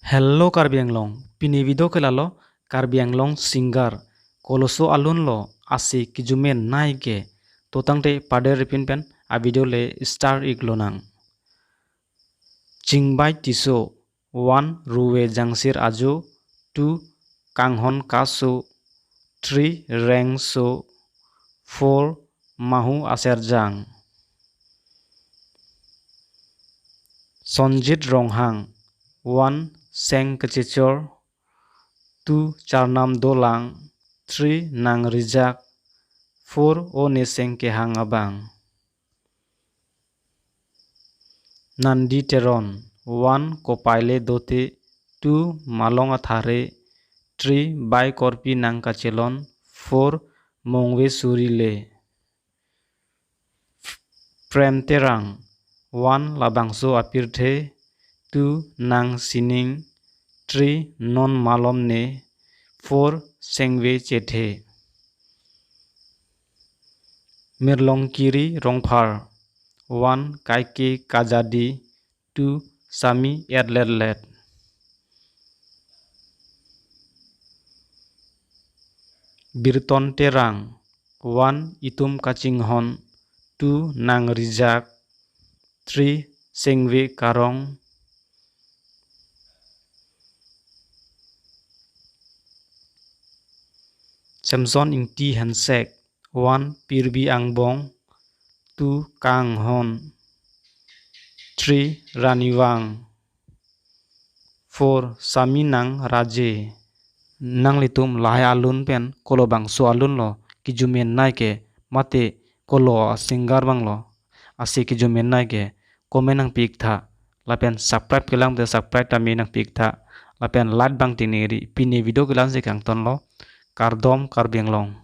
Hello Karbi Anglong, pinivido kelalo Karbi Anglong singer koloso alun lo asi kijumen naike totangte pada ripin pen a video le star iglonang. Jingbai tiso 1 ruwe jangsir ajo 2 kanghon kaso 3 reng so 4 mahu aserjang. Sonjit ronghang 1 seng kecicor 2 charnam dolang 3 nang rijak 4 o neseng kehang abang. Nandi teron 1 kopaile dote 2 malong athare 3 bai korpi nang kachelon 4 mongwe surile. Prem terang 1 labangso apirthe 2 nang sining 3 non malom ne 4 sengwe chethe. Mirlong kiri rongphar 1 kaike kajadi 2 sami erletlet. Birton terang 1 itum kacinghon 2 nang rijak 3 sengwe karong. Samson ingti handshake 1 pirbi angbong 2 kanghon 3 raniwang 4 saminang raje. Nang litum lahai alun pen kolo bang so alun lo kijumen naike mate kolo singer bang lo asi kijumen naike komen nang pik tha lapen subscribe kelang te subscribe tami nang pik tha lapen like bang tineri pini video kelang se kang ton lo kardom Karbi Anglong.